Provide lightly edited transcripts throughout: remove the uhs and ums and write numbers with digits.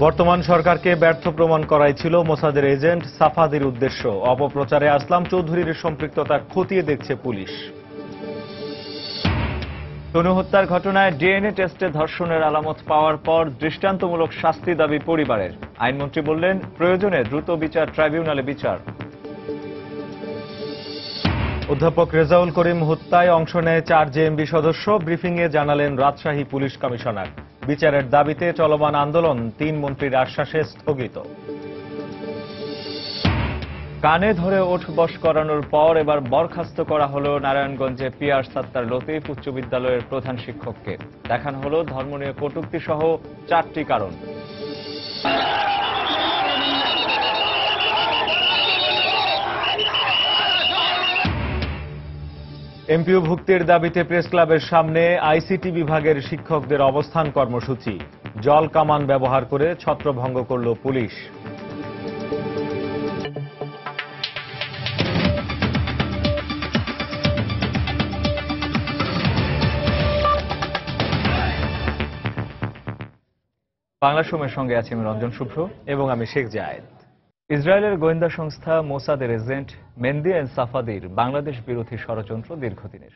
বর্তমান সরকারকে ব্যর্থ প্রমাণ করাই ছিল মোসাদের এজেন্ট সাফাদির উদ্দেশ্য। অপপ্রচারে আসলাম চৌধুরীর সম্পৃক্ততা খতিয়ে দেখছে পুলিশ। তনু হত্যার ঘটনায় ডিএনএ টেস্টে ধর্ষণের আলামত পাওয়ার পর দৃষ্টান্তমূলক শাস্তি দাবি পরিবারের। আইনমন্ত্রী বললেন, প্রয়োজনে দ্রুত বিচার ট্রাইব্যুনালে বিচার। অধ্যাপক রেজাউল করিম হত্যায় অংশ নেয় 4 জেএমবি সদস্য। ব্রিফিংয়ে জানালেন রাজশাহী পুলিশ কমিশনার। বিচারের দাবিতে চলমান আন্দোলন 3 মন্ত্রীর আশ্বাসে স্থগিত। কানে ধরে ওঠবস করানোর পর এবার বরখাস্ত করা হল নারায়ণগঞ্জে পিয়ার সাত্তার লতিফ উচ্চ বিদ্যালয়ের প্রধান শিক্ষককে। দেখানো হল ধর্ম নিয়ে কটূক্তি সহ 4টি কারণ। এমপিও ভুক্তির দাবিতে প্রেস ক্লাবের সামনে আইসিটি বিভাগের শিক্ষকদের অবস্থান কর্মসূচি। জল কামান ব্যবহার করে ছত্রভঙ্গ করল পুলিশ। বাংলা সময়ের সঙ্গে আছি আমি রঞ্জন শুভ্র এবং আমি শেখ জায়েদ। ইসরায়েলের গোয়েন্দা সংস্থা মোসাদের এজেন্ট মেহেদী এল সাফাদির বাংলাদেশ বিরোধী ষড়যন্ত্র দীর্ঘদিনের।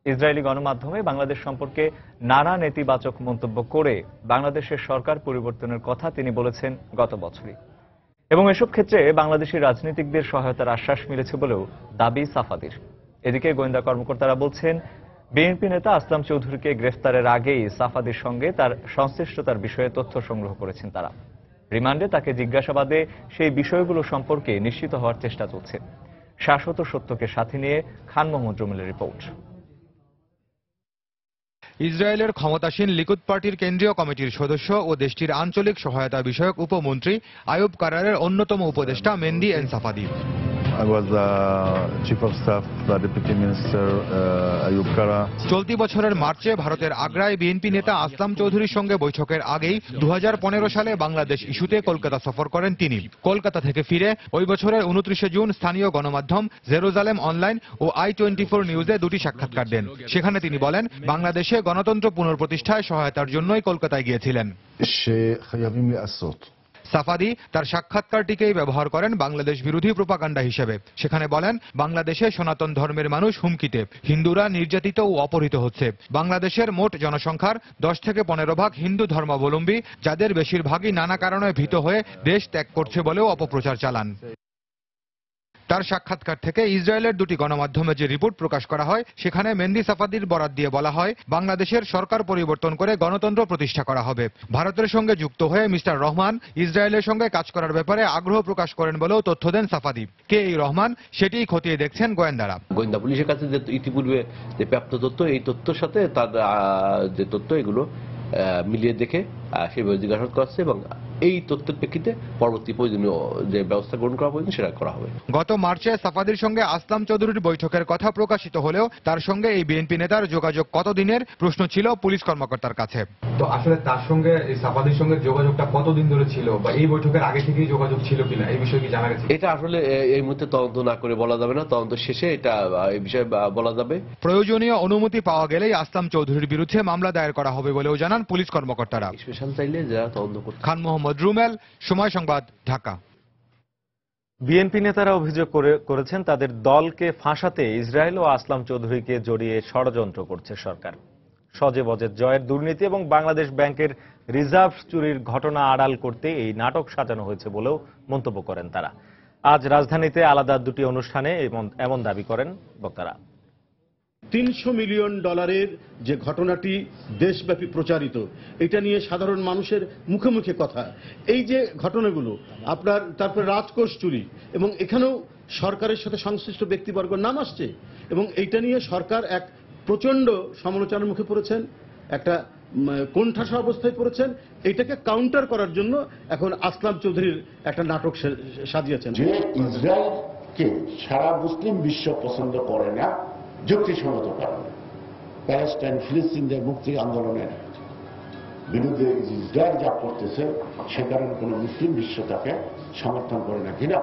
ইসরায়েলি গণমাধ্যমে বাংলাদেশ সম্পর্কে নানা নেতিবাচক মন্তব্য করে বাংলাদেশের সরকার পরিবর্তনের কথা তিনি বলেছেন গত বছরই, এবং এসব ক্ষেত্রে বাংলাদেশি রাজনীতিকদের সহায়তার আশ্বাস মিলেছে বলেও দাবি সাফাদির। এদিকে গোয়েন্দা কর্মকর্তারা বলছেন, বিএনপি নেতা আসলাম চৌধুরীকে গ্রেফতারের আগেই সাফাদির সঙ্গে তার সংশ্লিষ্টতার বিষয়ে তথ্য সংগ্রহ করেছেন তারা। রিমান্ডে তাকে জিজ্ঞাসাবাদে সেই বিষয়গুলো সম্পর্কে নিশ্চিত হওয়ার চেষ্টা চলছে। শাশ্বত সত্যকে সাথে নিয়ে খান মোহাম্মদ রুমেলের রিপোর্ট। ইসরায়েলের ক্ষমতাসীন লিকুদ পার্টির কেন্দ্রীয় কমিটির সদস্য ও দেশটির আঞ্চলিক সহায়তা বিষয়ক উপমন্ত্রী আয়ুব কারারের অন্যতম উপদেষ্টা মেহেদী এল Safadi. I was Chief of Staff, the Deputy Minister Ayub Kara. চলতি বছরের মার্চে ভারতের আগ্রায় বিএনপি নেতা আসলাম চৌধুরীর সঙ্গে বৈঠকের আগেই 2015 সালে বাংলাদেশ ইস্যুতে কলকাতা সফর করেন তিনি। কলকাতা থেকে ফিরে ওই বছরের 29 জুন স্থানীয় গণমাধ্যম জেরুজালেম অনলাইন ও i24 নিউজে 2টি সাক্ষাৎকার দেন। সেখানে তিনি বলেন, বাংলাদেশে গণতন্ত্র পুনঃপ্রতিষ্ঠায় সহায়তার জন্যই কলকাতায় গিয়েছিলেন। সাফাদি তার সাক্ষাৎকারটিকেই ব্যবহার করেন বাংলাদেশ বিরোধী প্রোপাগান্ডা হিসেবে। সেখানে বলেন, বাংলাদেশে সনাতন ধর্মের মানুষ হুমকিতে, হিন্দুরা নির্যাতিত ও অপহৃত হচ্ছে। বাংলাদেশের মোট জনসংখ্যার 10 থেকে 15 ভাগ হিন্দু ধর্মাবলম্বী, যাদের বেশিরভাগই নানা কারণে ভীত হয়ে দেশ ত্যাগ করছে বলেও অপপ্রচার চালান। তার সাক্ষাৎকার থেকে ইসরায়েলের 2টি গণমাধ্যমে যে রিপোর্ট প্রকাশ করা হয়, সেখানে মেহেদী সাফাদির বরাত দিয়ে বলা হয়, বাংলাদেশের সরকার পরিবর্তন করে গণতন্ত্র প্রতিষ্ঠা করা হবে। ভারতের সঙ্গে যুক্ত হয়ে মিস্টার রহমান ইসরায়েলের সঙ্গে কাজ করার ব্যাপারে আগ্রহ প্রকাশ করেন বলেও তথ্য দেন সাফাদি। কে এই রহমান, সেটিই খতিয়ে দেখছেন গোয়েন্দারা। গোয়েন্দা পুলিশের কাছে যে ইতিপূর্বে যে প্রাপ্ত তথ্য, এই তথ্যের সাথে তার যে তথ্য, এগুলো মিলিয়ে দেখে সেভাবে জিজ্ঞাসাবাদ করছে এবং এই তথ্যের প্রেক্ষিতে পরবর্তী প্রয়োজনীয় যে ব্যবস্থা গ্রহণ করা প্রয়োজন সেটা করা হবে। গত মার্চে সাফাদির সঙ্গে আসলাম চৌধুরীর বৈঠকের কথা প্রকাশিত হলেও তার সঙ্গে এই বিএনপি নেতার যোগাযোগ কতদিনের প্রশ্ন ছিল পুলিশ কর্মকর্তার কাছে। তো আসলে তার সঙ্গে সাফাদির সঙ্গে যোগাযোগটা কতদিন ধরে ছিল, বা এই বৈঠকের আগে থেকেই যোগাযোগ ছিল কিনা, এই বিষয়ে কি জানা গেছে? এটা আসলে এই মুহূর্তে তদন্ত না করে বলা যাবে না, তদন্ত শেষে এটা এই বিষয়ে বলা যাবে। প্রয়োজনীয় অনুমতি পাওয়া গেলেই আসলাম চৌধুরীর বিরুদ্ধে মামলা দায়ের করা হবে বলেও জানান পুলিশ কর্মকর্তারা। স্পেশাল চাইলে যারা তদন্ত করতে। খান মোহাম্মদ রুমেল, সময় সংবাদ, ঢাকা। বিএনপি নেতারা অভিযোগ করেছেন, তাদের দলকে ফাঁসাতে ইসরায়েল ও আসলাম চৌধুরীকে জড়িয়ে ষড়যন্ত্র করছে সরকার। সজেবজের জয়ের দুর্নীতি এবং বাংলাদেশ ব্যাংকের রিজার্ভ চুরির ঘটনা আড়াল করতে এই নাটক সাজানো হয়েছে বলেও মন্তব্য করেন তারা। আজ রাজধানীতে আলাদা 2টি অনুষ্ঠানে এমন দাবি করেন বক্তারা। $300 মিলিয়ন যে ঘটনাটি দেশব্যাপী প্রচারিত, এটা নিয়ে সাধারণ মানুষের মুখে মুখে কথা। এই যে ঘটনাগুলো আপনার, তারপরে রাজকোষ চুরি, এবং এখানেও সরকারের সাথে সংশ্লিষ্ট ব্যক্তিবর্গ নাম আসছে, এবং এইটা নিয়ে সরকার এক প্রচন্ড সমালোচনার মুখে পড়েছেন, একটা কোণঠাসা অবস্থায় পড়েছেন। এটাকে কাউন্টার করার জন্য এখন আসলাম চৌধুরীর একটা নাটক সাজিয়েছেন। যে ইসরায়েলকে সারা মুসলিম বিশ্ব পছন্দ করে না যুক্তিসঙ্গত কারণে, প্যালেস্টাইন ফিলিস্তিনদের মুক্তি আন্দোলনের বিরুদ্ধে ইসরায়েল যা করতেছে সে কারণে কোন মুসলিম বিশ্ব তাকে সমর্থন করে না কিনা।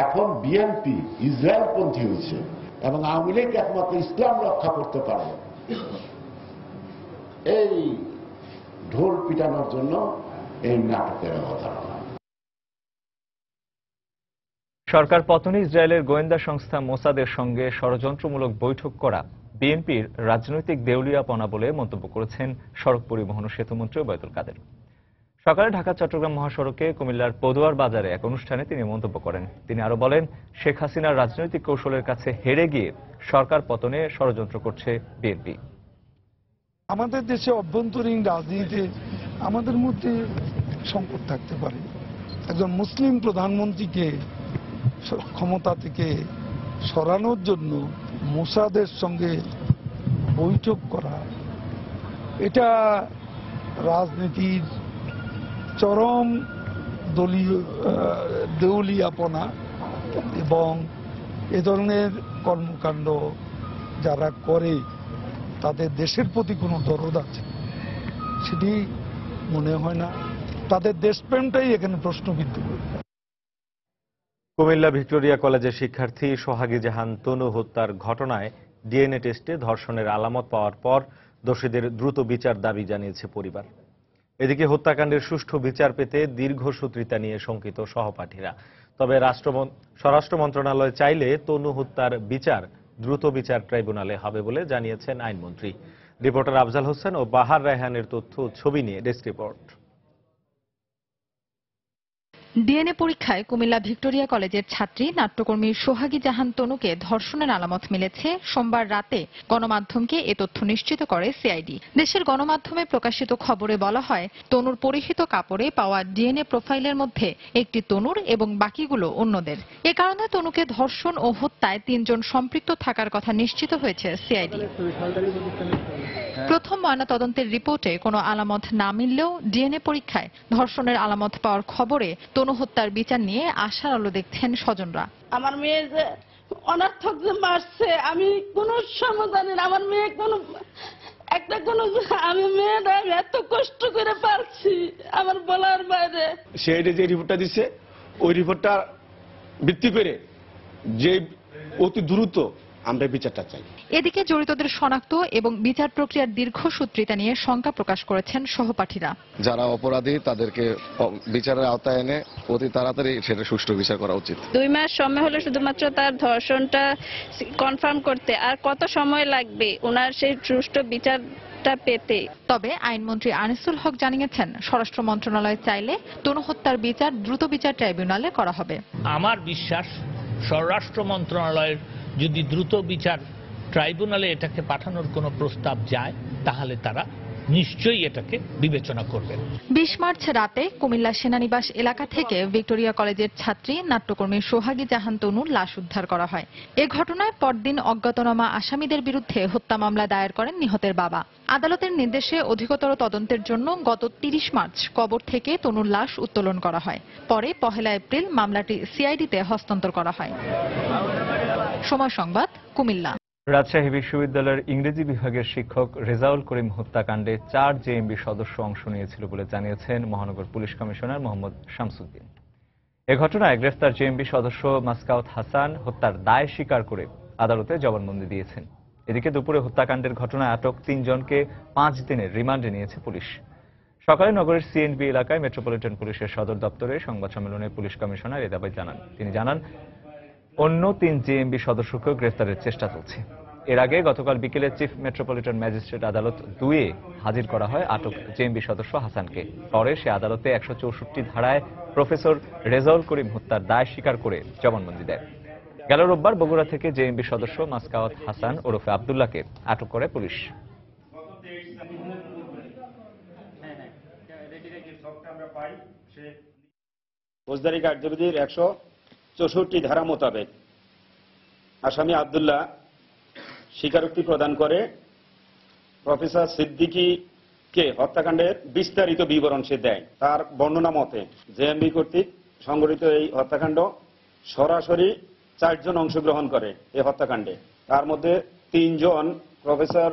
এখন বিএনপি ইসরায়েলপন্থী হয়েছে এবং আওয়ামী লীগ একমাত্র ইসলাম রক্ষা করতে পারবে, এই ঢোল পিটানোর জন্য এই নাটকের অবতারণা। সরকার পতনে ইসরায়েলের গোয়েন্দা সংস্থা মোসাদের সঙ্গে ষড়যন্ত্রমূলক বৈঠক করা বিএনপির রাজনৈতিক দেউলিয়াপনা বলে মন্তব্য করেছেন সড়ক পরিবহন ও সেতুমন্ত্রী ওবায়দুল কাদের। সকালে ঢাকা চট্টগ্রাম মহাসড়কে কুমিল্লার পদুয়ার বাজারে এক অনুষ্ঠানে তিনি মন্তব্য করেন। তিনি আরো বলেন, শেখ হাসিনার রাজনৈতিক কৌশলের কাছে হেরে গিয়ে সরকার পতনে ষড়যন্ত্র করছে বিএনপি। আমাদের দেশে অভ্যন্তরীণ রাজনীতিতে আমাদের মধ্যে সংকট থাকতে পারে। একজন মুসলিম প্রধানমন্ত্রীকে ক্ষমতা থেকে সরানোর জন্য মোসাদের সঙ্গে বৈঠক করা, এটা রাজনীতির চরম দেউলিয়াপনা এবং এ ধরনের কর্মকাণ্ড যারা করে তাদের দেশের প্রতি কোনো দরদ আছে সেটি মনে হয় না। তাদের দেশপ্রেমটাই এখানে প্রশ্নবিদ্ধ। কুমিল্লা ভিক্টোরিয়া কলেজের শিক্ষার্থী সোহাগী জাহান তনু হত্যার ঘটনায় ডিএনএ টেস্টে ধর্ষণের আলামত পাওয়ার পর দোষীদের দ্রুত বিচার দাবি জানিয়েছে পরিবার। এদিকে হত্যাকাণ্ডের সুষ্ঠু বিচার পেতে দীর্ঘসূত্রিতা নিয়ে শঙ্কিত সহপাঠীরা। তবে স্বরাষ্ট্র মন্ত্রণালয় চাইলে তনু হত্যার বিচার দ্রুত বিচার ট্রাইব্যুনালে হবে বলে জানিয়েছেন আইনমন্ত্রী। রিপোর্টার আফজাল হোসেন ও বাহার রায়হানের তথ্য ছবি নিয়ে ডেস্ক রিপোর্ট। ডিএনএ পরীক্ষায় কুমিল্লা ভিক্টোরিয়া কলেজের ছাত্রী নাট্যকর্মী সোহাগী জাহান তনুকে ধর্ষণের আলামত মিলেছে। সোমবার রাতে গণমাধ্যমকে এ তথ্য নিশ্চিত করে সিআইডি। দেশের গণমাধ্যমে প্রকাশিত খবরে বলা হয়, তনুর পরিহিত কাপড়ে পাওয়া ডিএনএ প্রোফাইলের মধ্যে একটি তনুর এবং বাকিগুলো অন্যদের। এ কারণে তনুকে ধর্ষণ ও হত্যায় 3 জন সম্পৃক্ত থাকার কথা নিশ্চিত হয়েছে সিআইডি। প্রথম ময়নাতদন্তের রিপোর্টে কোনো আলামত না মিললেও ডিএনএ পরীক্ষায় ধর্ষণের আলামত পাওয়ার খবরে তনু হত্যার বিচার নিয়ে আশার আলো দেখছেন স্বজনরা। আমার মেয়ে যে অনার্থক যে মারছে, আমি কোনো সমাধানে আমার মেয়ে আমি মেয়েটা এত কষ্ট করে পারছি আমার বলার বাইরে। সিআইডি যে রিপোর্টটা দিচ্ছে ওই রিপোর্টটা ভিত্তি করে যে অতি দ্রুত আমরা বিচারটা চাই। এদিকে জড়িতদের শনাক্ত এবং বিচার প্রক্রিয়ার দীর্ঘসূত্রিতা নিয়ে শঙ্কা প্রকাশ করেছেন সহপাঠীরা। যারা অপরাধী তাদেরকে বিচারের আওতায় এনে অতি তাড়াতাড়ি সেটা সুষ্ঠু বিচার করা উচিত। 2 মাস সময় হলো শুধুমাত্র তার ধর্ষণটা কনফার্ম করতে, আর কত সময় লাগবে ওনার সেই সুষ্ঠু বিচারটা পেতে। তবে আইনমন্ত্রী আনিসুল হক জানিয়েছেন, স্বরাষ্ট্র মন্ত্রণালয় চাইলে তনু হত্যার বিচার দ্রুত বিচার ট্রাইব্যুনালে করা হবে। আমার বিশ্বাস, স্বরাষ্ট্র মন্ত্রণালয়ের যদি দ্রুত বিচার ট্রাইব্যুনালে এটাকে পাঠানোর কোনো প্রস্তাব যায় তাহলে তারা নিশ্চয়ই এটাকে বিবেচনা করবেন। 20 মার্চ রাতে কুমিল্লা সেনানিবাস এলাকা থেকে ভিক্টোরিয়া কলেজের ছাত্রী নাট্যকর্মী সোহাগী জাহান তনুর লাশ উদ্ধার করা হয়। এ ঘটনায় পরদিন অজ্ঞাতনামা আসামিদের বিরুদ্ধে হত্যা মামলা দায়ের করেন নিহতের বাবা। আদালতের নির্দেশে অধিকতর তদন্তের জন্য গত 30 মার্চ কবর থেকে তনুর লাশ উত্তোলন করা হয়। পরে 1 এপ্রিল মামলাটি সিআইডিতে হস্তান্তর করা হয়। সময় সংবাদ, কুমিল্লা। রাজশাহী বিশ্ববিদ্যালয়ের ইংরেজি বিভাগের শিক্ষক রেজাউল করিম হত্যাকাণ্ডে 4 জেএমবি সদস্য অংশ নিয়েছিল বলে জানিয়েছেন মহানগর পুলিশ কমিশনার মোহাম্মদ শামসুদ্দিন। এ ঘটনায় গ্রেফতার জেএমবি সদস্য মাসকাউত হাসান হত্যার দায় স্বীকার করে আদালতে জবানবন্দি দিয়েছেন। এদিকে দুপুরে হত্যাকাণ্ডের ঘটনায় আটক 3 জনকে 5 দিনের রিমান্ডে নিয়েছে পুলিশ। সকালে নগরের সিএনবি এলাকায় মেট্রোপলিটন পুলিশের সদর দপ্তরে সংবাদ সম্মেলনে পুলিশ কমিশনার এ দাবি জানান। তিনি জানান, অন্য 3 জেএমবি সদস্যকেও গ্রেফতারের চেষ্টা চলছে। এর আগে গতকাল বিকেলে চিফ মেট্রোপলিটন ম্যাজিস্ট্রেট আদালত 2-এ হাজির করা হয় আটক জেএমবি সদস্য হাসানকে। পরে সে আদালতে 164 ধারায় প্রফেসর রেজাউল করিম হত্যার দায় স্বীকার করে জবানবন্দি দেয়। গেল রোববার বগুড়া থেকে জেএমবি সদস্য মাসকাওয়াত হাসান ওরফে আব্দুল্লাহকে আটক করে পুলিশ। ফৌজদারি কার্যবিধির 164 ধারা মোতাবেক আসামি আব্দুল্লাহ স্বীকারোক্তি প্রদান করে প্রফেসর সিদ্দিকীকে হত্যাকাণ্ডের বিস্তারিত বিবরণ সে দেয়। তার বর্ণনা মতে জেএমবি কর্তৃক সংগঠিত এই হত্যাকাণ্ড সরাসরি 4 জন অংশগ্রহণ করে এই হত্যাকাণ্ডে। তার মধ্যে 3 জন প্রফেসর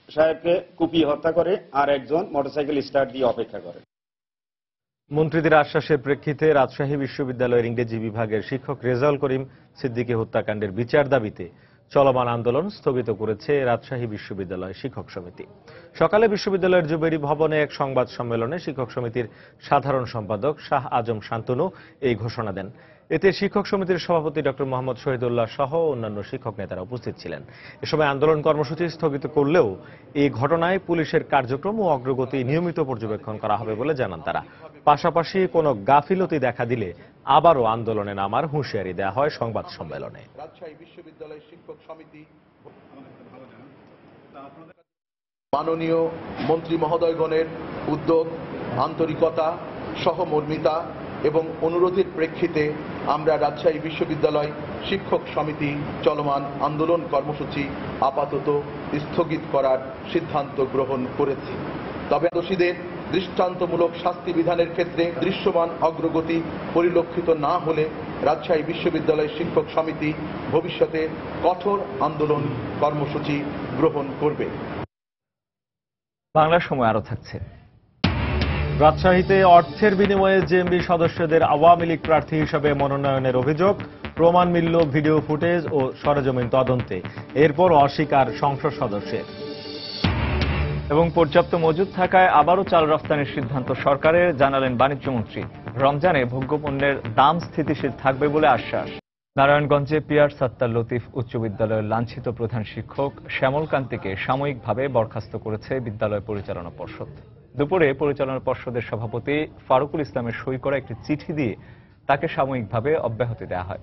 সাহেবকে কুপিয়ে হত্যা করে আর 1 জন মোটরসাইকেল স্টার্ট দিয়ে অপেক্ষা করে। মন্ত্রীদের আশ্বাসের প্রেক্ষিতে রাজশাহী বিশ্ববিদ্যালয়ের ইংরেজি বিভাগের শিক্ষক রেজাউল করিম সিদ্দিকী হত্যাকাণ্ডের বিচার দাবিতে চলমান আন্দোলন স্থগিত করেছে রাজশাহী বিশ্ববিদ্যালয় শিক্ষক সমিতি। সকালে বিশ্ববিদ্যালয়ের জুবেরি ভবনে এক সংবাদ সম্মেলনে শিক্ষক সমিতির সাধারণ সম্পাদক শাহ আজম শান্তনু এই ঘোষণা দেন। এতে শিক্ষক সমিতির সভাপতি ডক্টর মোহাম্মদ শহীদুল্লাহ সহ অন্যান্য শিক্ষক নেতারা উপস্থিত ছিলেন। এ সময় আন্দোলন কর্মসূচি স্থগিত করলেও এই ঘটনায় পুলিশের কার্যক্রম ও অগ্রগতি নিয়মিত পর্যবেক্ষণ করা হবে বলে জানান তারা। পাশাপাশি কোনো গাফিলতি দেখা দিলে আবারও আন্দোলনে নামার হুঁশিয়ারি দেওয়া হয় সংবাদ সম্মেলনে। রাজশাহী বিশ্ববিদ্যালয় শিক্ষক সমিতি মাননীয় মন্ত্রী মহোদয়গণের উদ্যোগ, আন্তরিকতা, সহমর্মিতা এবং অনুরোধের প্রেক্ষিতে আমরা রাজশাহী বিশ্ববিদ্যালয় শিক্ষক সমিতি চলমান আন্দোলন কর্মসূচি আপাতত স্থগিত করার সিদ্ধান্ত গ্রহণ করেছি। তবে দোষীদের দৃষ্টান্তমূলক শাস্তি বিধানের ক্ষেত্রে দৃশ্যমান অগ্রগতি পরিলক্ষিত না হলে রাজশাহী বিশ্ববিদ্যালয় শিক্ষক সমিতি ভবিষ্যতে কঠোর আন্দোলন কর্মসূচি গ্রহণ করবে। বাংলা সময় আরো থাকছে। রাজশাহীতে অর্থের বিনিময়ে জেএমবি সদস্যদের আওয়ামী লীগ প্রার্থী হিসেবে মনোনয়নের অভিযোগ, প্রমাণ মিলল ভিডিও ফুটেজ ও সরেজমিন তদন্তে। এরপর অস্বীকার সংসদ সদস্যের। এবং পর্যাপ্ত মজুদ থাকায় আবারও চাল রফতানির সিদ্ধান্ত সরকারের, জানালেন বাণিজ্যমন্ত্রী। রমজানে ভোগ্যপণ্যের দাম স্থিতিশীল থাকবে বলে আশ্বাস। নারায়ণগঞ্জে পিয়ার সাত্তার লতিফ উচ্চ বিদ্যালয়ের লাঞ্ছিত প্রধান শিক্ষক শ্যামল কান্তিকে সাময়িকভাবে বরখাস্ত করেছে বিদ্যালয় পরিচালনা পর্ষদ। দুপুরে পরিচালনা পর্ষদের সভাপতি ফারুকুল ইসলামের সই করা একটি চিঠি দিয়ে তাকে সাময়িকভাবে অব্যাহতি দেওয়া হয়।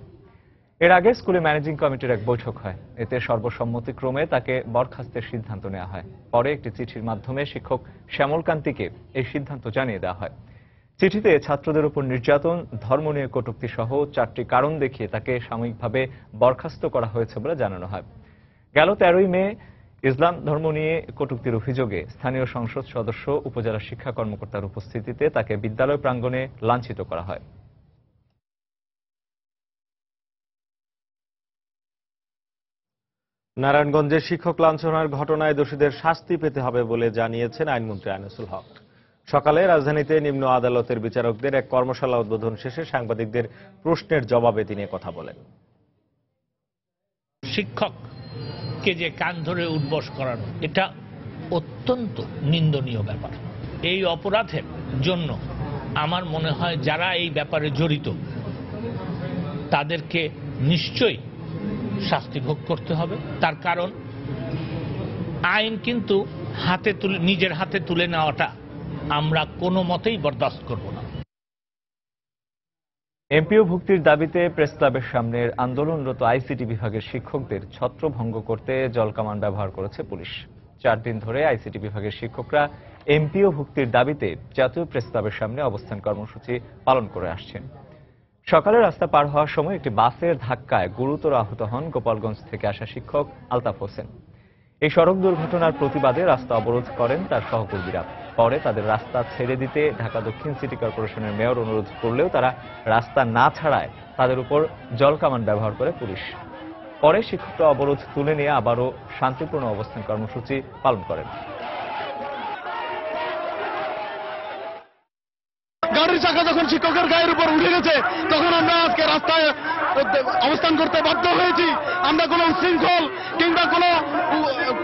এর আগে স্কুলে ম্যানেজিং কমিটির এক বৈঠক হয়। এতে সর্বসম্মতিক্রমে তাকে বরখাস্তের সিদ্ধান্ত নেওয়া হয়। পরে একটি চিঠির মাধ্যমে শিক্ষক শ্যামল কান্তিকে এই সিদ্ধান্ত জানিয়ে দেওয়া হয়। চিঠিতে ছাত্রদের উপর নির্যাতন, ধর্ম নিয়ে কটূক্তি সহ 4টি কারণ দেখিয়ে তাকে সাময়িকভাবে বরখাস্ত করা হয়েছে বলে জানানো হয়। গেল 13ই মে ইসলাম ধর্ম নিয়ে কটূক্তির অভিযোগে স্থানীয় সংসদ সদস্য উপজেলা শিক্ষা কর্মকর্তার উপস্থিতিতে তাকে বিদ্যালয় প্রাঙ্গণে লাঞ্ছিত করা হয়। নারায়ণগঞ্জে শিক্ষক লাঞ্ছনার ঘটনায় দোষীদের শাস্তি পেতে হবে বলে জানিয়েছেন আইনমন্ত্রী আনিসুল হক। সকালে রাজধানীতে নিম্ন আদালতের বিচারকদের এক কর্মশালা উদ্বোধন শেষে সাংবাদিকদের প্রশ্নের জবাবে তিনি কথা বলেন। শিক্ষককে যে কান ধরে উঠবস করানো, এটা অত্যন্ত নিন্দনীয় ব্যাপার। এই অপরাধের জন্য আমার মনে হয় যারা এই ব্যাপারে জড়িত তাদেরকে নিশ্চয়ই শাস্তি ভোগ করতে হবে। তার কারণ আইন কিন্তু নিজের হাতে তুলে নেওয়াটা আমরা কোনো মতেই বরদাস্ত করব না। এমপিও ভুক্তির দাবিতে প্রেস ক্লাবের সামনের আন্দোলনরত আইসিটি বিভাগের শিক্ষকদের ছত্রভঙ্গ করতে জলকামান ব্যবহার করেছে পুলিশ। 4 দিন ধরে আইসিটি বিভাগের শিক্ষকরা এমপিও ভুক্তির দাবিতে জাতীয় প্রেস ক্লাবের সামনে অবস্থান কর্মসূচি পালন করে আসছেন। সকালে রাস্তা পার হওয়ার সময় একটি বাসের ধাক্কায় গুরুতর আহত হন গোপালগঞ্জ থেকে আসা শিক্ষক আলতাফ হোসেন। এই সড়ক দুর্ঘটনার প্রতিবাদে রাস্তা অবরোধ করেন তার সহকর্মীরা। পরে তাদের রাস্তা ছেড়ে দিতে ঢাকা দক্ষিণ সিটি কর্পোরেশনের মেয়র অনুরোধ করলেও তারা রাস্তা না ছাড়ায় তাদের উপর জলকামান ব্যবহার করে পুলিশ। পরে শিক্ষকরা অবরোধ তুলে নিয়ে আবারও শান্তিপূর্ণ অবস্থান কর্মসূচি পালন করেন। গাড়ির চাকা যখন শিক্ষকের গায়ের উপর উঠে গেছে তখন আমরা আজকে রাস্তায় অবস্থান করতে বাধ্য হয়েছি। আমরা কোনো উচ্ছৃঙ্খল কিংবা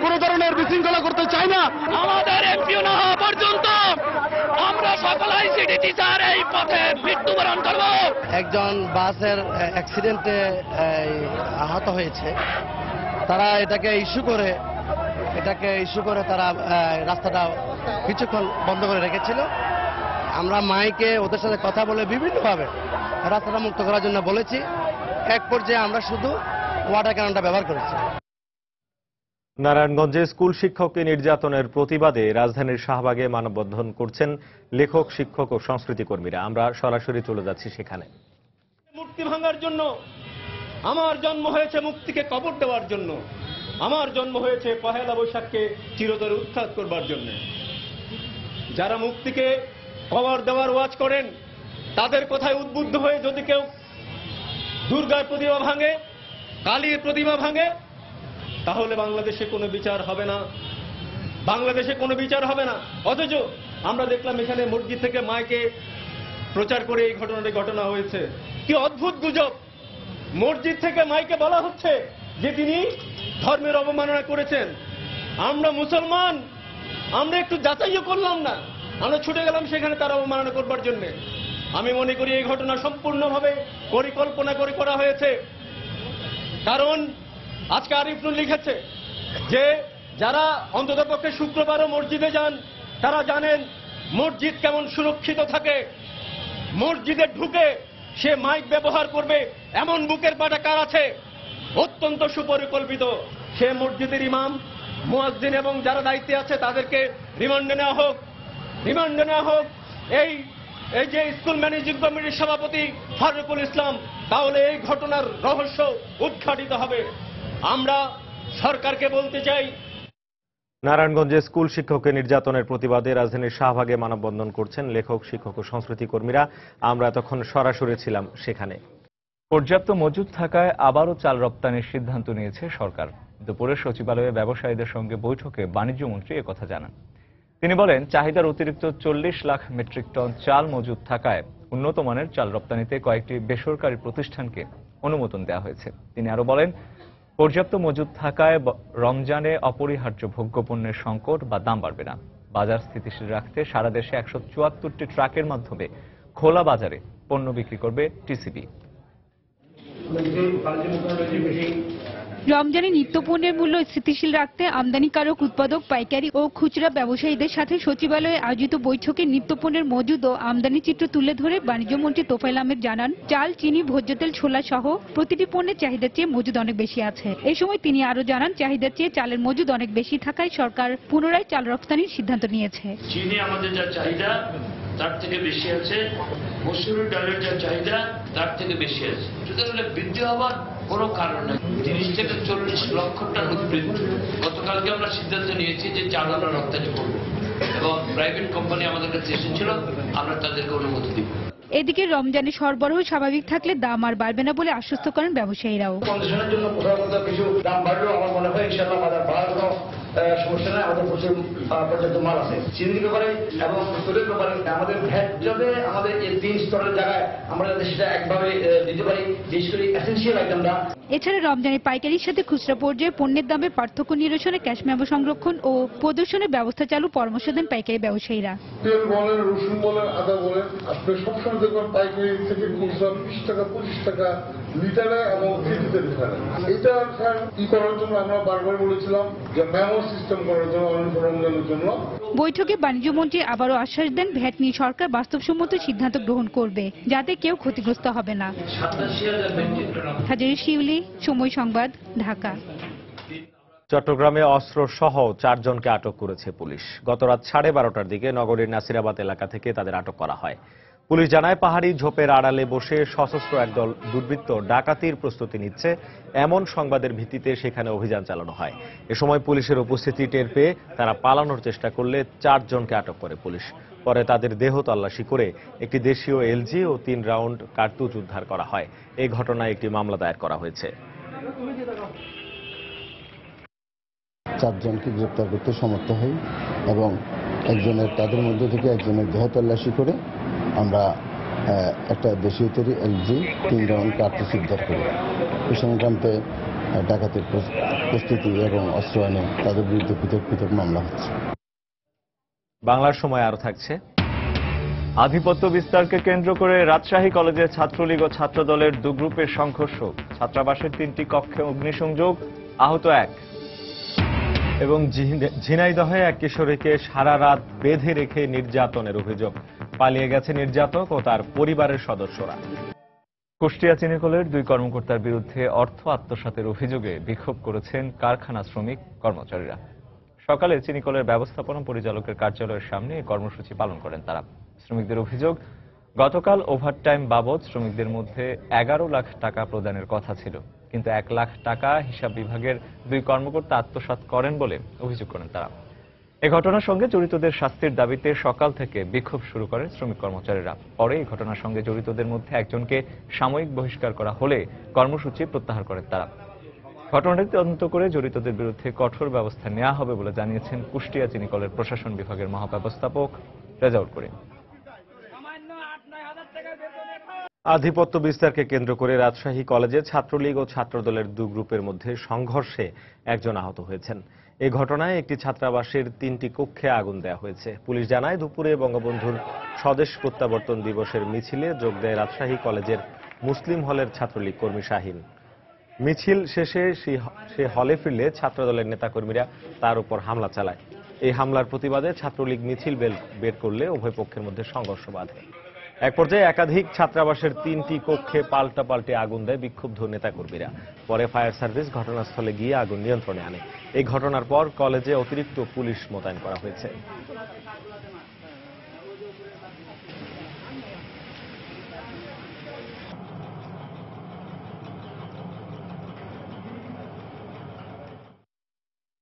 কোনো ধরনের বিশৃঙ্খলা করতে চাই না। আমাদের এমপিও না হওয়া পর্যন্ত আমরা সকল আইসিটি টিচার এই পথে মৃত্যুবরণ করব। একজন বাসের অ্যাক্সিডেন্টে আহত হয়েছে। তারা এটাকে ইস্যু করে তারা রাস্তাটা কিছুক্ষণ বন্ধ করে রেখেছিল। আমরা মাইকে ওদের সাথে কথা বলে বিভিন্নভাবে রাস্তাটা মুক্ত করার জন্য বলেছি। এক পর্যায়ে আমরা শুধু ওয়াটার ক্যাননটা ব্যবহার করেছি। নারায়ণগঞ্জে স্কুল শিক্ষককে নির্যাতনের প্রতিবাদে রাজধানীর শাহবাগে মানববন্ধন করছেন লেখক, শিক্ষক ও সংস্কৃতি কর্মীরা। আমরা সরাসরি চলে যাচ্ছি সেখানে। মুক্তি ভাঙার জন্য আমার জন্ম হয়েছে, মুক্তিকে কবর দেওয়ার জন্য আমার জন্ম হয়েছে, পহেলা বৈশাখকে চিরতরে উৎখাত করবার জন্য। যারা মুক্তিকে কবর দেওয়ার ওয়াজ করেন তাদের কথায় উদ্বুদ্ধ হয়ে যদি কেউ দুর্গার প্রতিমা ভাঙে, কালীর প্রতিমা ভাঙে, তাহলে বাংলাদেশে কোনো বিচার হবে না, বাংলাদেশে কোনো বিচার হবে না। অথচ আমরা দেখলাম এখানে মসজিদ থেকে মাইকে প্রচার করে এই ঘটনা হয়েছে। কি অদ্ভুত গুজব! মসজিদ থেকে মাইকে বলা হচ্ছে যে তিনি ধর্মের অবমাননা করেছেন। আমরা মুসলমান, আমরা একটু যাচাইও করলাম না, আমরা ছুটে গেলাম সেখানে তার অবমাননা করবার জন্য। আমি মনে করি এই ঘটনা সম্পূর্ণভাবে পরিকল্পনা করে করা হয়েছে। কারণ আজকে আরিফুল লিখেছে যে যারা অন্ততপক্ষে শুক্রবারও মসজিদে যান তারা জানেন মসজিদ কেমন সুরক্ষিত থাকে। মসজিদে ঢুকে সে মাইক ব্যবহার করবে এমন বুকের পাটা কার আছে? অত্যন্ত সুপরিকল্পিত। সে মসজিদের ইমাম, মুয়াজ্জিন এবং যারা দায়িত্বে আছে তাদেরকে রিমান্ডে নেওয়া হোক, রিমান্ডে নেওয়া হোক। এই যে স্কুল ম্যানেজিং কমিটির সভাপতি ফারুকুল ইসলাম, তাহলে এই ঘটনার রহস্য উদ্ঘাটিত হবে। আমরা সরকারকে বলতে চাই, নারায়ণগঞ্জে স্কুল শিক্ষককে নির্যাতনের প্রতিবাদে রাজধানীর শাহবাগে মানববন্ধন করছেন লেখক, শিক্ষক ও সংস্কৃতি কর্মীরা। আমরা তখন সরাসরি ছিলাম সেখানে। পর্যাপ্ত মজুদ থাকায় আবারও চাল রপ্তানির সিদ্ধান্ত নিয়েছে সরকার। দুপুরে সচিবালয়ে ব্যবসায়ীদের সঙ্গে বৈঠকে বাণিজ্যমন্ত্রী একথা জানান। তিনি বলেন, চাহিদার অতিরিক্ত 40 লাখ মেট্রিক টন চাল মজুদ থাকায় উন্নত মানের চাল রপ্তানিতে কয়েকটি বেসরকারি প্রতিষ্ঠানকে অনুমোদন দেওয়া হয়েছে। তিনি আরো বলেন, পর্যাপ্ত মজুদ থাকায় রমজানে অপরিহার্য ভোগ্যপণ্যের সংকট বা দাম বাড়বে না। বাজার স্থিতিশীল রাখতে সারা দেশে 174টি ট্রাকের মাধ্যমে খোলা বাজারে পণ্য বিক্রি করবে টিসিবি। রমজানে নিত্যপণ্যের মূল্য স্থিতিশীল রাখতে আমদানিকারক, উৎপাদক, পাইকারি ও খুচরা ব্যবসায়ীদের সাথে সচিবালয়ে আয়োজিত বৈঠকে নিত্যপণ্যের মজুদ ও আমদানি চিত্র তুলে ধরে বাণিজ্যমন্ত্রী তোফায়েল আহমেদ জানান, চাল, চিনি, ভোজ্য তেল, ছোলা সহ প্রতিটি পণ্যের চাহিদার চেয়ে মজুদ অনেক বেশি আছে। এই সময় তিনি আরো জানান, চাহিদার চেয়ে চালের মজুদ অনেক বেশি থাকায় সরকার পুনরায় চাল রপ্তানির সিদ্ধান্ত নিয়েছে। চিনি আমাদের যা চাহিদা তার থেকে বেশি আছে, মসুর ডালের যা চাহিদা তার থেকে বেশি আছে। সুতরাং বৃদ্ধি হওয়ার কোনো কারণ নেই। 30 থেকে 40 লক্ষ টন উৎবৃত্ত। গতকালকে আমরা সিদ্ধান্ত নিয়েছি যে চাল আমরা রপ্তানি করব এবং প্রাইভেট কোম্পানি আমাদের কাছে এসেছিল, আমরা তাদেরকে অনুমতি দিব। এদিকে রমজানে সরবরাহ স্বাভাবিক থাকলে দাম আর বাড়বে না বলে আশ্বস্ত করেন ব্যবসায়ীরাও। কন্ডিশনের জন্য কোথাও কোথাও কিছু দাম বাড়লেও আমার মনে হয় ইনশাআল্লাহ বাজার বাড়ার কোনো সমস্যা নেই। আমাদের প্রচুর পর্যাপ্ত মাল আছে। চিনির ব্যাপারে এবং তেলের ব্যাপারে আমাদের ভ্যাট যাতে আমাদের এই 3 স্তরের জায়গায় আমরা যাতে সেটা একভাবে দিতে পারি, বিশেষ করে এসেনশিয়াল আইটেমটা। এছাড়া রমজানে পাইকারির সাথে খুচরা পর্যায়ে পণ্যের দামে পার্থক্য নিরসনে ক্যাশ মেমো সংরক্ষণ ও প্রদর্শনের ব্যবস্থা চালু পরামর্শ দেন পাইকারি ব্যবসায়ীরা। তেল বলেন, রসুন বলেন, আদা বলেন, আপনি সবসময় দেখবেন পাইকারি থেকে খুচরা 20 টাকা 25 টাকা লিটারে এবং কেজিতে লিটারে। এটা কি করার জন্য আমরা বারবার বলেছিলাম যে মেমো সিস্টেম করার জন্য, রমজানের জন্য। বৈঠকে বাণিজ্যমন্ত্রী আবারও আশ্বাস দেন, ভ্যাট নিয়ে সরকার বাস্তবসম্মত সিদ্ধান্ত গ্রহণ করবে যাতে কেউ ক্ষতিগ্রস্ত হবে না। হাজারি শিউলি, সময় সংবাদ, ঢাকা। চট্টগ্রামে অস্ত্র সহ 4 জনকে আটক করেছে পুলিশ। গত রাত 12:30টার দিকে নগরীর নাসিরাবাদ এলাকা থেকে তাদের আটক করা হয়। পুলিশ জানায়, পাহাড়ি ঝোপের আড়ালে বসে সশস্ত্র একদল দুর্বৃত্ত ডাকাতির প্রস্তুতি নিচ্ছে এমন সংবাদের ভিত্তিতে সেখানে অভিযান চালানো হয়। এ সময় পুলিশের উপস্থিতি টের পেয়ে তারা পালানোর চেষ্টা করলে 4 জনকে আটক করে পুলিশ। পরে তাদের দেহ তল্লাশি করে একটি দেশীয় এলজি ও 3 রাউন্ড কার্তুজ উদ্ধার করা হয়। এই ঘটনায় একটি মামলা দায়ের করা হয়েছে। 4 জনকে গ্রেপ্তার করতে সমর্থ হই এবং তাদের মধ্যে থেকে একজনের দেহ তল্লাশি করে আমরা একটা দেশীয় তৈরি এলজি 3 রাউন্ড কার্তুজ উদ্ধার করি। এই সংক্রান্তে ডাকাতের প্রস্তুতি এবং অস্ত্র আইনে তাদের বিরুদ্ধে পৃথক পৃথক মামলা হচ্ছে। বাংলার সময় আরো থাকছে। আধিপত্য বিস্তারকে কেন্দ্র করে রাজশাহী কলেজের ছাত্রলীগ ও ছাত্রদলের 2 গ্রুপের সংঘর্ষ। ছাত্রাবাসের 3টি কক্ষে অগ্নিসংযোগ, আহত 1। এবং ঝিনাইদহে এক কিশোরীকে সারা রাত বেঁধে রেখে নির্যাতনের অভিযোগ। পালিয়ে গেছে নির্যাতক ও তার পরিবারের সদস্যরা। কুষ্টিয়া চিনিকলের 2 কর্মকর্তার বিরুদ্ধে অর্থ আত্মসাতের অভিযোগে বিক্ষোভ করেছেন কারখানা শ্রমিক কর্মচারীরা। সকালে চিনিকলের ব্যবস্থাপনা পরিচালকের কার্যালয়ের সামনে এই কর্মসূচি পালন করেন তারা। শ্রমিকদের অভিযোগ, গতকাল ওভারটাইম বাবদ শ্রমিকদের মধ্যে 11 লাখ টাকা প্রদানের কথা ছিল, কিন্তু 1 লাখ টাকা হিসাব বিভাগের 2 কর্মকর্তা আত্মসাৎ করেন বলে অভিযোগ করেন তারা। এই ঘটনার সঙ্গে জড়িতদের শাস্তির দাবিতে সকাল থেকে বিক্ষোভ শুরু করেন শ্রমিক কর্মচারীরা। পরে এই ঘটনার সঙ্গে জড়িতদের মধ্যে একজনকে সাময়িক বহিষ্কার করা হলে কর্মসূচি প্রত্যাহার করেন তারা। ঘটনাটি তদন্ত করে জড়িতদের বিরুদ্ধে কঠোর ব্যবস্থা নেওয়া হবে বলে জানিয়েছেন কুষ্টিয়া চিনিকলের প্রশাসন বিভাগের মহাব্যবস্থাপক রেজাউল করিম। আধিপত্য বিস্তারকে কেন্দ্র করে রাজশাহী কলেজে ছাত্রলীগ ও ছাত্রদলের দু গ্রুপের মধ্যে সংঘর্ষে একজন আহত হয়েছেন। এই ঘটনায় একটি ছাত্রাবাসের 3টি কক্ষে আগুন দেওয়া হয়েছে। পুলিশ জানায়, দুপুরে বঙ্গবন্ধুর স্বদেশ প্রত্যাবর্তন দিবসের মিছিলে যোগ দেয় রাজশাহী কলেজের মুসলিম হলের ছাত্রলীগ কর্মী শাহীন। মিছিল শেষে সে হলে ফিরলে ছাত্রদলের নেতাকর্মীরা তার উপর হামলা চালায়। এই হামলার প্রতিবাদে ছাত্রলীগ মিছিল বের করলে উভয় পক্ষের মধ্যে সংঘর্ষ বাধে। এক পর্যায়ে একাধিক ছাত্রাবাসের 3টি কক্ষে পাল্টাপাল্টি আগুন দেয় বিক্ষুব্ধ নেতাকর্মীরা। পরে ফায়ার সার্ভিস ঘটনাস্থলে গিয়ে আগুন নিয়ন্ত্রণে আনে। এই ঘটনার পর কলেজে অতিরিক্ত পুলিশ মোতায়েন করা হয়েছে।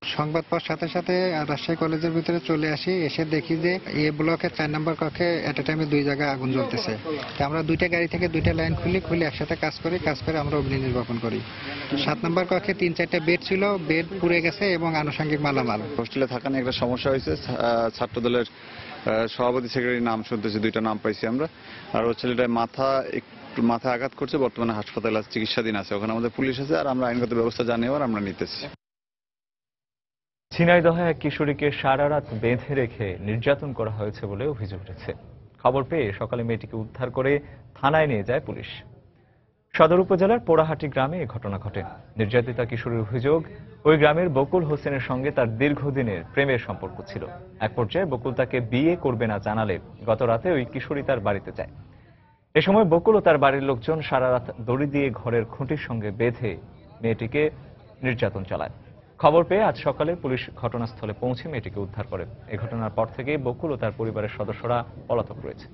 সংবাদ পাওয়ার সাথে সাথে রাজশাহী কলেজের ভিতরে চলে আসি। এসে দেখি যে এ ব্লকের 4 নম্বর কক্ষে এট এ টাইমে 2 জায়গায় আগুন জ্বলতেছে। আমরা 2টা গাড়ি থেকে 2টা লাইন খুলে একসাথে কাজ করে আমরা অগ্নি নির্বাপন করি। 7 নম্বর কক্ষে 3-4টা বেড ছিল, বেড পুড়ে গেছে এবং আনুষঙ্গিক মালামাল। হোস্টেলে থাকা নিয়ে একটা সমস্যা হয়েছে। ছাত্রদলের সভাপতি সেক্রেটারির নাম শুনতেছি, 2টা নাম পাইছি আমরা। আর ওই ছেলেটার মাথা আঘাত করছে, বর্তমানে হাসপাতালে চিকিৎসাধীন আছে। ওখানে আমাদের পুলিশ আছে, আর আমরা আইনগত ব্যবস্থা জানিয়েও আমরা নিতেছি। ঝিনাইদহে এক কিশোরীকে সারা রাত বেঁধে রেখে নির্যাতন করা হয়েছে বলে অভিযোগ উঠেছে। খবর পেয়ে সকালে মেয়েটিকে উদ্ধার করে থানায় নিয়ে যায় পুলিশ। সদর উপজেলার পোড়াহাটি গ্রামে এই ঘটনা ঘটে। নির্যাতিতা কিশোরীর অভিযোগ, ওই গ্রামের বকুল হোসেনের সঙ্গে তার দীর্ঘদিনের প্রেমের সম্পর্ক ছিল। এক পর্যায়ে বকুল তাকে বিয়ে করবে না জানালে গত রাতে ওই কিশোরী তার বাড়িতে যায়। এ সময় বকুল ও তার বাড়ির লোকজন সারা রাত দড়ি দিয়ে ঘরের খুঁটির সঙ্গে বেঁধে মেয়েটিকে নির্যাতন চালায়। খবর পেয়ে আজ সকালে পুলিশ ঘটনাস্থলে পৌঁছে মেয়েটিকে উদ্ধার করে। এই ঘটনার পর থেকেই বকুল ও তার পরিবারের সদস্যরা পলাতক রয়েছে।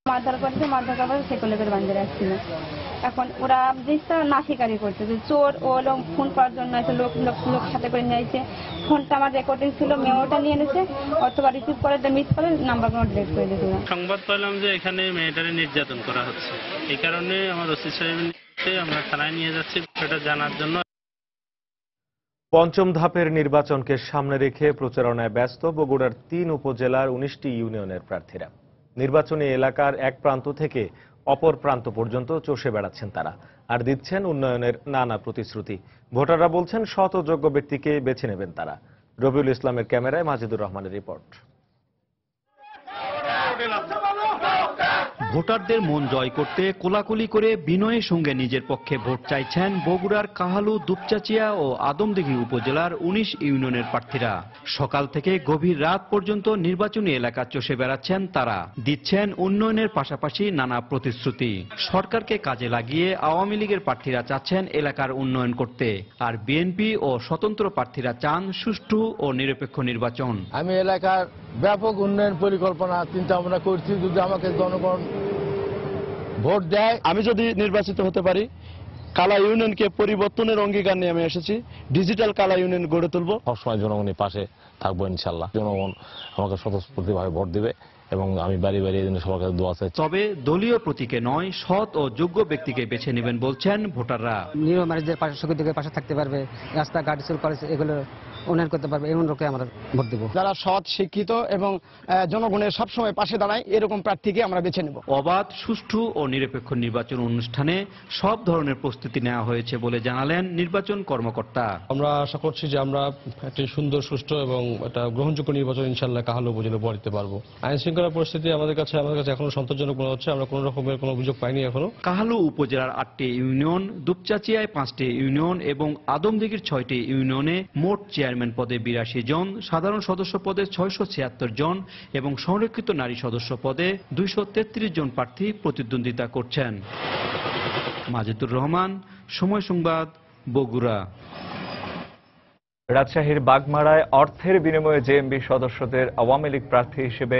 মারধর করেছে, মারধর করার পরে সে কলেজের বান্ধে রাখছিল। এখন ওরা জিনিসটা না স্বীকারই করছে যে চোর ও ফোন করার জন্য লোক সাথে করে নিয়ে আসছে। ফোনটা আমার রেকর্ডিং ছিল, মেমোটা নিয়ে এনেছে, অথবা রিসিভ করে মিস করে নাম্বারগুলো ডিলিট করে দিয়েছিল। সংবাদ পেলাম যে এখানে মেয়েটারে নির্যাতন করা হচ্ছে। এই কারণে আমার ওসি সাহেব আমরা থানায় নিয়ে যাচ্ছি সেটা জানার জন্য। পঞ্চম ধাপের নির্বাচনকে সামনে রেখে প্রচারণায় ব্যস্ত বগুড়ার 3 উপজেলার 19টি ইউনিয়নের প্রার্থীরা। নির্বাচনী এলাকার এক প্রান্ত থেকে অপর প্রান্ত পর্যন্ত চষে বেড়াচ্ছেন তারা, আর দিচ্ছেন উন্নয়নের নানা প্রতিশ্রুতি। ভোটাররা বলছেন সৎ ও যোগ্য ব্যক্তিকে বেছে নেবেন তারা। রবিউল ইসলামের ক্যামেরায় মাজিদুর রহমানের রিপোর্ট। ভোটারদের মন জয় করতে কোলাকুলি করে বিনয়ের সঙ্গে নিজের পক্ষে ভোট চাইছেন বগুড়ার কাহালু, দুপচাচিয়া ও আদমদিঘি উপজেলার 19 ইউনিয়নের প্রার্থীরা। সকাল থেকে গভীর রাত পর্যন্ত নির্বাচনী এলাকা চষে বেড়াচ্ছেন তারা, দিচ্ছেন উন্নয়নের পাশাপাশি নানা প্রতিশ্রুতি। সরকারকে কাজে লাগিয়ে আওয়ামী লীগের প্রার্থীরা চাচ্ছেন এলাকার উন্নয়ন করতে, আর বিএনপি ও স্বতন্ত্র প্রার্থীরা চান সুষ্ঠু ও নিরপেক্ষ নির্বাচন। আমি এলাকার ব্যাপক উন্নয়ন পরিকল্পনা চিন্তা ভাবনা করছি। যদি আমাকে জনগণ ভোট দেয়, আমি যদি নির্বাচিত হতে পারি, কালা ইউনিয়নকে পরিবর্তনের অঙ্গীকার নিয়ে আমি এসেছি। ডিজিটাল কালা ইউনিয়ন গড়ে তুলব। সবসময় জনগণের পাশে থাকবো ইনশাল্লাহ। জনগণ আমাকে স্বতঃস্ফূর্তভাবে ভোট দিবে এবং আমি বাড়ি বাড়ি এই জন্য সবার কাছে দোয়া চাই। তবে দলীয় প্রতীকে নয়, সৎ ও যোগ্য ব্যক্তিকে বেছে নেবেন বলছেন ভোটাররা। নিরীহ মানুষদের পাশে, শহীদদের পাশে থাকতে পারবে, রাস্তাঘাট, স্কুল, কলেজ এগুলো উন্নয়ন করতে পারবে, এমন লোককে আমরা ভোট দেব। যারা সৎ, শিক্ষিত এবং জনগণের সবসময় পাশে দাঁড়ায়, এরকম প্রার্থীকে আমরা বেছে নেব। অবাধ, সুষ্ঠু ও নিরপেক্ষ নির্বাচন অনুষ্ঠানে সব ধরনের প্রস্তুতি নেওয়া হয়েছে বলে জানালেন নির্বাচন কর্মকর্তা। আমরা আশা করছি যে আমরা একটি সুন্দর, সুষ্ঠু এবং একটা গ্রহণযোগ্য নির্বাচন ইনশাল্লাহ কাহালু উপজেলা উপহার দিতে পারবো। আইন শৃঙ্খলা পরিস্থিতি আমাদের কাছে এখনো সন্তোষজনক মনে হচ্ছে। আমরা কোনো রকমের কোনো অভিযোগ পাইনি এখনো। কাহালু উপজেলার 8টি ইউনিয়ন, দুপচাচিয়ায় 5টি ইউনিয়ন এবং আদমদিঘির 6টি ইউনিয়নে মোট চেয়ারম্যান পদে 82 জন, সাধারণ সদস্য পদে 676 জন এবং সংরক্ষিত নারী সদস্য পদে 233 জন প্রার্থী প্রতিদ্বন্দ্বিতা করছেন। মাজিদুর রহমান, সময় সংবাদ, বগুড়া। রাজশাহীর বাগমারায় অর্থের বিনিময়ে জেএমবি সদস্যদের আওয়ামী লীগ প্রার্থী হিসেবে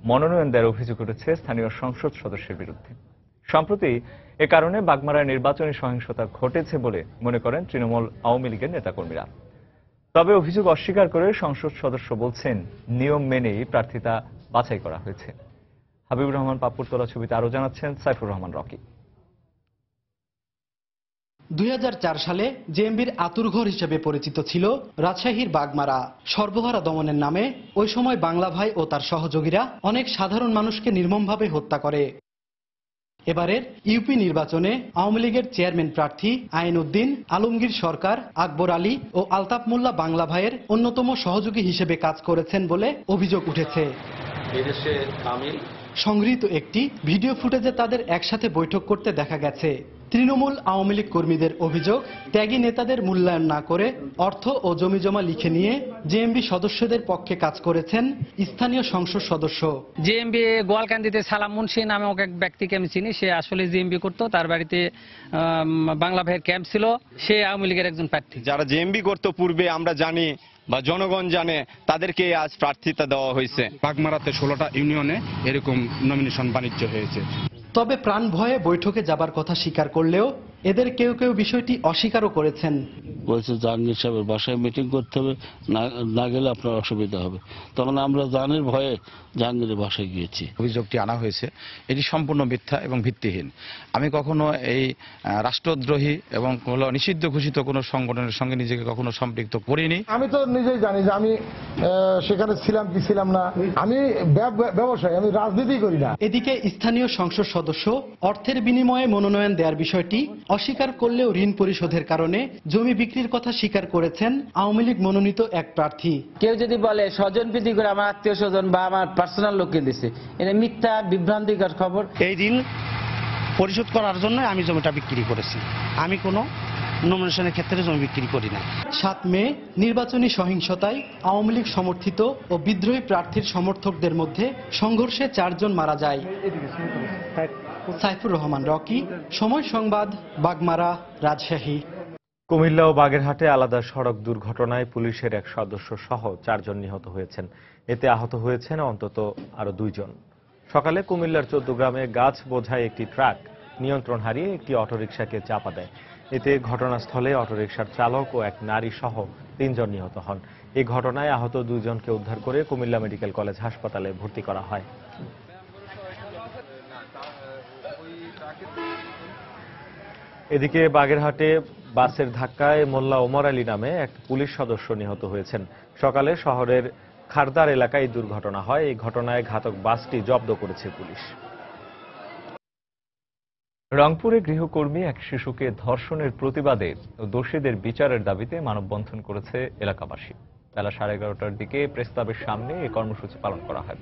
মনোনয়ন দেওয়ার অভিযোগ উঠেছে স্থানীয় সংসদ সদস্যের বিরুদ্ধে। সম্প্রতি এ কারণে বাগমারায় নির্বাচনী সহিংসতা ঘটেছে বলে মনে করেন তৃণমূল আওয়ামী লীগের নেতাকর্মীরা। তবে অভিযোগ অস্বীকার করে সংসদ সদস্য বলছেন, নিয়ম মেনেই প্রার্থিতা বাছাই করা হয়েছে। হাবিবুর রহমান পাপ্পুর তোলা ছবিতে আরো জানাচ্ছেন সাইফুর রহমান রকি। 2004 সালে জেএমবির আতুরঘর হিসেবে পরিচিত ছিল রাজশাহীর বাগমারা। সর্বহারা দমনের নামে ওই সময় বাংলা ভাই ও তার সহযোগীরা অনেক সাধারণ মানুষকে নির্মমভাবে হত্যা করে। এবারের ইউপি নির্বাচনে আওয়ামী লীগের চেয়ারম্যান প্রার্থী আইন উদ্দিন, আলমগীর সরকার, আকবর আলী ও আলতাফ মোল্লা বাংলা ভাইয়ের অন্যতম সহযোগী হিসেবে কাজ করেছেন বলে অভিযোগ উঠেছে। সংগৃহীত একটি ভিডিও ফুটেজে তাদের একসাথে বৈঠক করতে দেখা গেছে। তৃণমূল আওয়ামী লীগ কর্মীদের অভিযোগ, ত্যাগী নেতাদের মূল্যায়ন না করে অর্থ ও জমিজমা লিখে নিয়ে জেএমবি সদস্যদের পক্ষে কাজ করেছেন স্থানীয় সংসদ সদস্য। জেএমবি গোয়ালকান্দিতে সালাম মুন্সি নামে এক ব্যক্তিকে আমি চিনি, সে আসলে জেএমবি করতো, তার বাড়িতে বাংলা ভাইয়ের ক্যাম্প ছিল, সে আওয়ামী লীগের একজন প্রার্থী। যারা জেএমবি করতো পূর্বে আমরা জানি বা জনগণ জানে, তাদেরকে আজ প্রার্থিতা দেওয়া হয়েছে। বাগমারাতে 16টা ইউনিয়নে এরকম নমিনেশন বাণিজ্য হয়েছে। তবে প্রাণ ভয়ে বৈঠকে যাবার কথা স্বীকার করলেও এদের কেউ কেউ বিষয়টি অস্বীকারও করেছেন। বলছে জাহাঙ্গীর সাহেবের বাসায় মিটিং করতে হবে, না গেলে আপনার অসুবিধা হবে। তখন আমরা জানের ভয়ে জাহাঙ্গীরের বাসায় গিয়েছি। অভিযোগটি আনা হয়েছে এটি সম্পূর্ণ মিথ্যা এবং ভিত্তিহীন। আমি কখনো এই রাষ্ট্রদ্রোহী এবং নিষিদ্ধ ঘোষিত কোনো সংগঠনের সঙ্গে নিজেকে কখনো সম্পৃক্ত করিনি। আমি তো নিজেই জানি যে আমি সেখানে ছিলাম কি ছিলাম না। আমি ব্যবসায়ী, আমি রাজনীতি করি না। এদিকে স্থানীয় সংসদ সদস্য অর্থের বিনিময়ে মনোনয়ন দেওয়ার বিষয়টি অস্বীকার করলেও ঋণ পরিশোধের কারণে জমি বিক্রির কথা স্বীকার করেছেন আওয়ামী লীগ মনোনীত এক প্রার্থী। কেউ যদি বলে স্বজন প্রীতি করে আমার আত্মীয় স্বজন বা আমার পার্সোনাল লোককে দিছে, এটা মিথ্যা বিভ্রান্তিকর খবর। এই ঋণ পরিশোধ করার জন্য আমি জমিটা বিক্রি করেছি। আমি কোনো নমিনেশনের ক্ষেত্রে জমি বিক্রি করি না। 7 মে নির্বাচনী সহিংসতায় আওয়ামী লীগ সমর্থিত ও বিদ্রোহী প্রার্থীর সমর্থকদের মধ্যে সংঘর্ষে 4 জন মারা যায়। সাইফুর রহমান রকি, সময় সংবাদ, বাগমারা, রাজশাহী। কুমিল্লা ও বাগেরহাটে আলাদা সড়ক দুর্ঘটনায় পুলিশের এক সদস্য সহ 4 জন নিহত হয়েছেন। এতে আহত হয়েছেন অন্তত আরো 2 জন। সকালে কুমিল্লার 14 গ্রামে গাছ বোঝাই একটি ট্রাক নিয়ন্ত্রণ হারিয়ে একটি অটোরিকশাকে চাপা দেয়। এতে ঘটনাস্থলে অটোরিকশার চালক ও এক নারী সহ 3 জন নিহত হন। এই ঘটনায় আহত 2 জনকে উদ্ধার করে কুমিল্লা মেডিকেল কলেজ হাসপাতালে ভর্তি করা হয়। এদিকে বাগেরহাটে বাসের ধাক্কায় মোল্লা ওমর আলী নামে এক পুলিশ সদস্য নিহত হয়েছেন। সকালে শহরের খারদার এলাকায় দুর্ঘটনা হয়। এই ঘটনায় ঘাতক বাসটি জব্দ করেছে পুলিশ। রংপুরে গৃহকর্মী এক শিশুকে ধর্ষণের প্রতিবাদে ও দোষীদের বিচারের দাবিতে মানববন্ধন করেছে এলাকাবাসী। বেলা 11:30টার দিকে প্রেস ক্লাবের সামনে এই কর্মসূচি পালন করা হয়।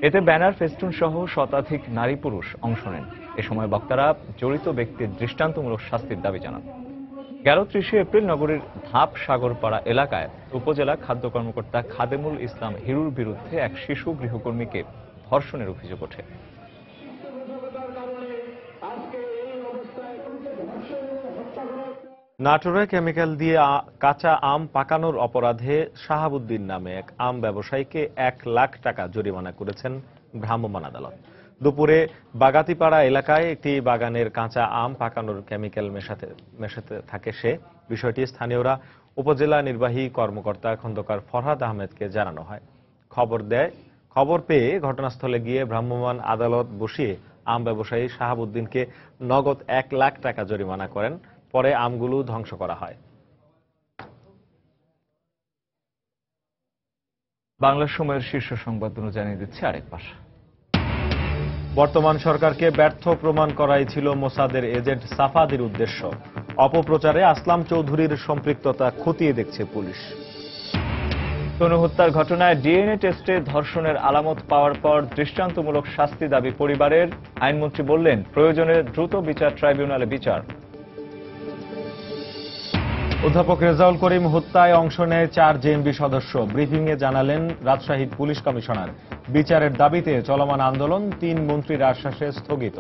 এতে ব্যানার, ফেস্টুন সহ শতাধিক নারী পুরুষ অংশ নেন। এ সময় বক্তারা জড়িত ব্যক্তির দৃষ্টান্তমূলক শাস্তির দাবি জানান। 30 এপ্রিল নগরীর ধাপ সাগরপাড়া এলাকায় উপজেলা খাদ্য কর্মকর্তা খাদেমুল ইসলাম হিরুর বিরুদ্ধে এক শিশু গৃহকর্মীকে ধর্ষণের অভিযোগ ওঠে। নাটোরে কেমিক্যাল দিয়ে কাঁচা আম পাকানোর অপরাধে শাহাবুদ্দিন নামে এক আম ব্যবসায়ীকে 1 লাখ টাকা জরিমানা করেছেন ভ্রাম্যমাণ আদালত। দুপুরে বাগাতিপাড়া এলাকায় একটি বাগানের কাঁচা আম পাকানোর কেমিক্যাল মেশাতে থাকে সে। বিষয়টি স্থানীয়রা উপজেলা নির্বাহী কর্মকর্তা খন্দকার ফরহাদ আহমেদকে জানানো হয়। খবর পেয়ে ঘটনাস্থলে গিয়ে ভ্রাম্যমাণ আদালত বসিয়ে আম ব্যবসায়ী শাহাবুদ্দিনকে নগদ 1 লাখ টাকা জরিমানা করেন। পরে আমগুলো ধ্বংস করা হয়। বাংলা সময়ের শীর্ষ সংবাদগুলো জানিয়ে দিচ্ছে আরেক পাশা। বর্তমান সরকারকে ব্যর্থ প্রমাণ করাই ছিল মোসাদের এজেন্ট সাফাদির উদ্দেশ্য। অপপ্রচারে আসলাম চৌধুরীর সম্পৃক্ততা খতিয়ে দেখছে পুলিশ। তনু হত্যার ঘটনায় ডিএনএ টেস্টে ধর্ষণের আলামত পাওয়ার পর দৃষ্টান্তমূলক শাস্তি দাবি পরিবারের। আইনমন্ত্রী বললেন, প্রয়োজনে দ্রুত বিচার ট্রাইব্যুনালে বিচার। অধ্যাপক রেজাউল করিম হত্যায় অংশ নেয় 4 জেএমবি সদস্য। ব্রিফিংয়ে জানালেন রাজশাহী পুলিশ কমিশনার। বিচারের দাবিতে চলমান আন্দোলন 3 মন্ত্রীর আশ্বাসে স্থগিত।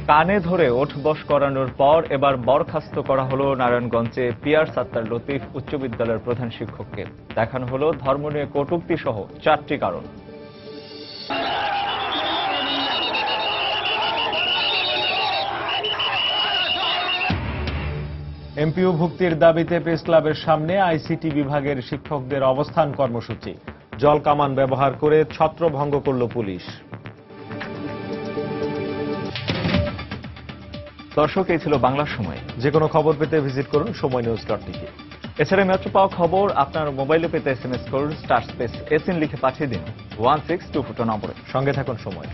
কানে ধরে ওঠবস করানোর পর এবার বরখাস্ত করা হলো নারায়ণগঞ্জে পিয়ার সাত্তার লতিফ উচ্চ বিদ্যালয়ের প্রধান শিক্ষককে। দেখানো হলো ধর্ম নিয়ে কটূক্তি সহ 4টি কারণ। এমপিও ভুক্তির দাবিতে প্রেস ক্লাবের সামনে আইসিটি বিভাগের শিক্ষকদের অবস্থান কর্মসূচি। জল কামান ব্যবহার করে ছত্রভঙ্গ করল পুলিশ। দর্শক, এই ছিল বাংলার সময়। যে কোনো খবর পেতে ভিজিট করুন সময়নিউজ.tk। এছাড়া মাত্র পাওয়া খবর আপনার মোবাইলে পেতে SMS করুন *SN লিখে পাঠিয়ে দিন 16242 নম্বরে। সঙ্গে থাকুন সময়।